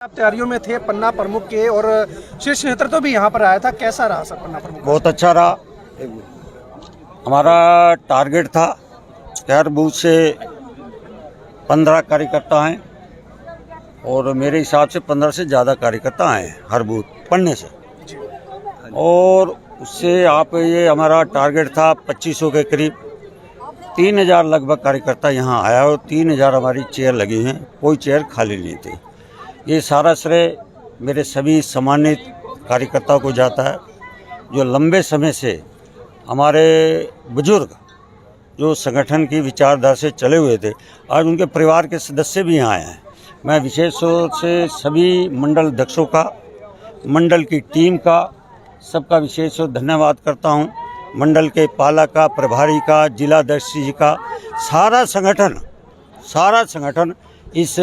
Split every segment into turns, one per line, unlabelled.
आप तैयारियों में थे पन्ना प्रमुख के और शीर्ष नेतृत्व तो भी यहाँ पर आया था, कैसा रहा सर पन्ना प्रमुख?
बहुत अच्छा रहा। हमारा टारगेट था कि हर बूथ से 15 कार्यकर्ता हैं और मेरे हिसाब से 15 से ज़्यादा कार्यकर्ता आए हैं हर बूथ पढ़ने से। और उससे आप ये हमारा टारगेट था 2500 के करीब, 3000 लगभग कार्यकर्ता यहाँ आया और 3000 हमारी चेयर लगी हैं, कोई चेयर खाली नहीं थी। ये सारा श्रेय मेरे सभी सम्मानित कार्यकर्ताओं को जाता है जो लंबे समय से हमारे बुजुर्ग जो संगठन की विचारधारा से चले हुए थे, आज उनके परिवार के सदस्य भी यहाँ आए हैं। मैं विशेष रूप से सभी मंडल अध्यक्षों का, मंडल की टीम का, सबका विशेष रूप धन्यवाद करता हूँ। मंडल के पालक का, प्रभारी का, जिलाध्यक्ष जी का, सारा संगठन इस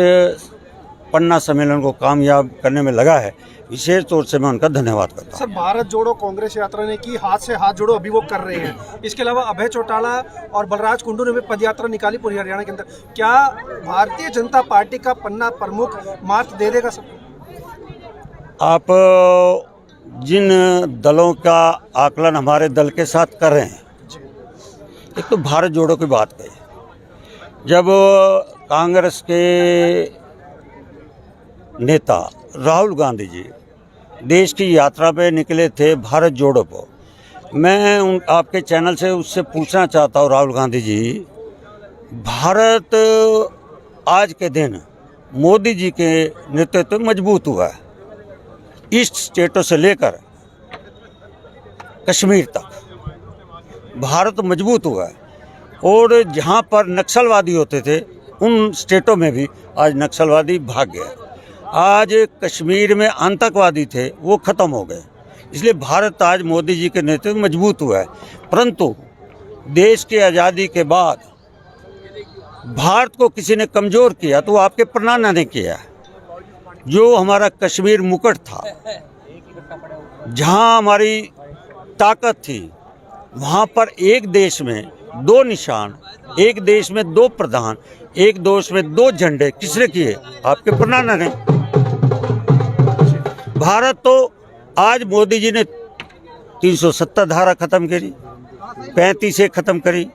पन्ना सम्मेलन को कामयाब करने में लगा है। विशेष तौर से मैं उनका धन्यवाद करता हूँ।
सर, भारत जोड़ो कांग्रेस यात्रा ने की, हाथ से हाथ जोड़ो अभी वो कर रहे हैं। इसके अलावा अभय चौटाला और बलराज कुंडू ने भी पदयात्रा निकाली पूरी हरियाणा के अंदर। क्या भारतीय जनता पार्टी का पन्ना प्रमुख मात दे देगा सबको?
आप जिन दलों का आकलन हमारे दल के साथ कर रहे हैं, एक तो भारत जोड़ो की बात कही। जब कांग्रेस के नेता राहुल गांधी जी देश की यात्रा पे निकले थे भारत जोड़ो पर, मैं आपके चैनल से उससे पूछना चाहता हूँ, राहुल गांधी जी, भारत आज के दिन मोदी जी के नेतृत्व में मजबूत हुआ है। ईस्ट स्टेटों से लेकर कश्मीर तक भारत मजबूत हुआ है और जहाँ पर नक्सलवादी होते थे उन स्टेटों में भी आज नक्सलवादी भाग गए। आज कश्मीर में आतंकवादी थे, वो ख़त्म हो गए। इसलिए भारत आज मोदी जी के नेतृत्व में मजबूत हुआ है। परंतु देश की आज़ादी के बाद भारत को किसी ने कमज़ोर किया तो वो आपके परनाना ने किया। जो हमारा कश्मीर मुकुट था, जहाँ हमारी ताकत थी, वहाँ पर एक देश में दो निशान, एक देश में दो प्रधान, एक देश में दो झंडे किसने किए? आपके परनाना ने। भारत तो आज मोदी जी ने 370 धारा खत्म करी, 35 खत्म करी।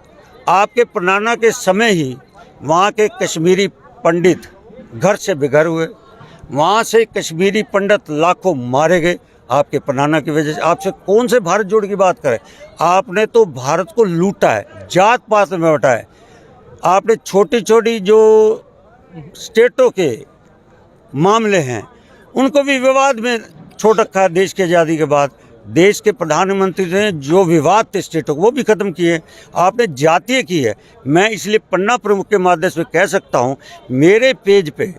आपके परनाना के समय ही वहाँ के कश्मीरी पंडित घर से बेघर हुए, वहाँ से कश्मीरी पंडित लाखों मारे गए आपके परनाना की वजह से। आपसे कौन से भारत जोड़ की बात करें? आपने तो भारत को लूटा है, जात पात में बटा है। आपने छोटी छोटी जो स्टेटों के मामले हैं उनको भी विवाद में छोड़ रखा है। देश की आज़ादी के बाद देश के प्रधानमंत्री ने जो विवाद थे स्टेटों को वो भी खत्म किए। आपने जातीय की है। मैं इसलिए पन्ना प्रमुख के माध्यम से कह सकता हूँ, मेरे पेज पे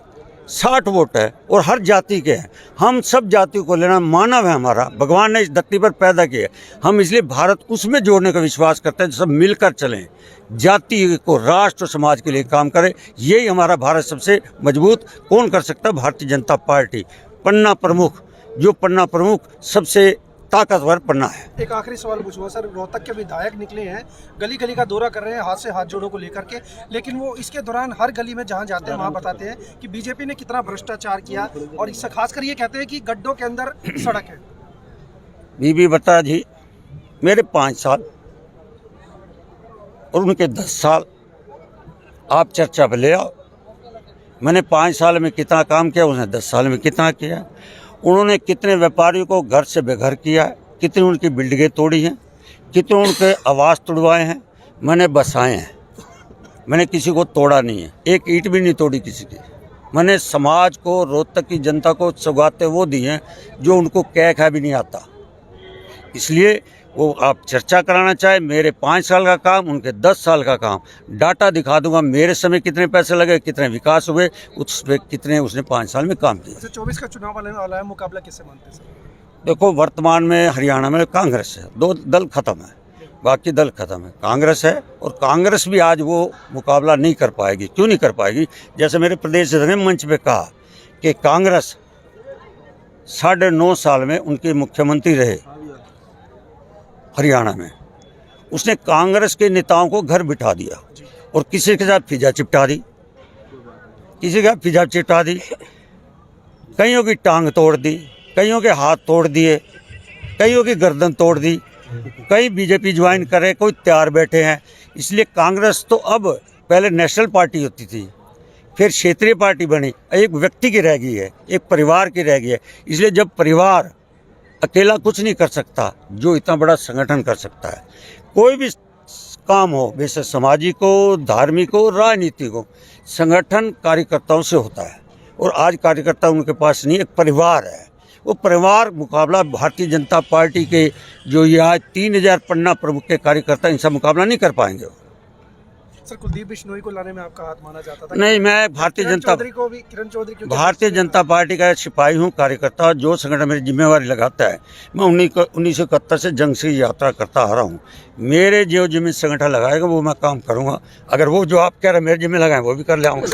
60 वोट है और हर जाति के हैं। हम सब जातियों को लेना, मानव है हमारा, भगवान ने इस धरती पर पैदा किया। हम इसलिए भारत उसमें जोड़ने का विश्वास करते हैं, सब मिलकर चलें, जाति को, राष्ट्र, समाज के लिए काम करें। यही हमारा भारत सबसे मजबूत कौन कर सकता है? भारतीय जनता पार्टी। पन्ना प्रमुख, जो पन्ना प्रमुख सबसे ताकतवर पन्ना है।
एक आखिरी सवाल पूछूंगा सर, रोहतक के विधायक निकले हैं, गली गली का दौरा कर रहे हैं हाथ से हाथ जोड़ों को लेकर के, लेकिन वो इसके दौरान हर गली में जहां जाते हैं वहां बताते हैं कि बीजेपी ने कितना भ्रष्टाचार किया और इससे खासकर ये कहते हैं कि गड्ढों के अंदर सड़क है।
बीबी बता जी, मेरे 5 साल और उनके 10 साल आप चर्चा पे ले आओ। मैंने 5 साल में कितना काम किया, उसने 10 साल में कितना किया। उन्होंने कितने व्यापारियों को घर से बेघर किया है, कितनी उनकी बिल्डिंगें तोड़ी हैं, कितने उनके आवास तोड़वाए हैं, मैंने बसाए हैं। मैंने किसी को तोड़ा नहीं है, एक ईंट भी नहीं तोड़ी किसी की। मैंने समाज को, रोहतक की जनता को सौगातें वो दी हैं जो उनको कह भी नहीं आता। इसलिए वो आप चर्चा कराना चाहे, मेरे 5 साल का काम, उनके 10 साल का काम, डाटा दिखा दूंगा। मेरे समय कितने पैसे लगे, कितने विकास हुए, उस पर कितने उसने 5 साल में काम किया।
24 का चुनाव वाला है, मुकाबला किससे मानते हैं सर?
देखो, वर्तमान में हरियाणा में कांग्रेस है, 2 दल खत्म है, बाकी दल खत्म है। कांग्रेस है और कांग्रेस भी आज वो मुकाबला नहीं कर पाएगी। क्यों नहीं कर पाएगी? जैसे मेरे प्रदेश ने मंच पे कहा कि कांग्रेस 9.5 साल में उनके मुख्यमंत्री रहे हरियाणा में, उसने कांग्रेस के नेताओं को घर बिठा दिया और किसी के साथ फिजा चिपटा दी, किसी का फिजा चिपटा दी। कईयों की टांग तोड़ दी, कईयों के हाथ तोड़ दिए, कईयों की गर्दन तोड़ दी, कई बीजेपी ज्वाइन करे, कोई तैयार बैठे हैं। इसलिए कांग्रेस तो अब, पहले नेशनल पार्टी होती थी, फिर क्षेत्रीय पार्टी बनी, एक व्यक्ति की रह गई है, एक परिवार की रह गई है। इसलिए जब परिवार अकेला कुछ नहीं कर सकता, जो इतना बड़ा संगठन कर सकता है। कोई भी काम हो, वैसे सामाजिक हो, धार्मिक हो, राजनीतिक हो, संगठन कार्यकर्ताओं से होता है। और आज कार्यकर्ता उनके पास नहीं, एक परिवार है। वो परिवार मुकाबला भारतीय जनता पार्टी के जो ये आज 3000 पन्ना प्रमुख के कार्यकर्ता, इनसे मुकाबला नहीं कर पाएंगे।
सर, कुलदीप बिश्नोई को लाने में आपका हाथ माना जाता था?
नहीं, मैं भारतीय
किरण
जनता पार्टी का सिपाही हूँ, कार्यकर्ता। जो संगठन मेरी जिम्मेवारी लगाता है, मैं 1971 से जंग से यात्रा करता आ रहा हूँ। मेरे जो जिम्मे संगठन लगाएगा वो मैं काम करूँगा। अगर वो जो आप कह रहे हैं मेरे जिम्मे लगाए, वो भी कर ले आऊँगा।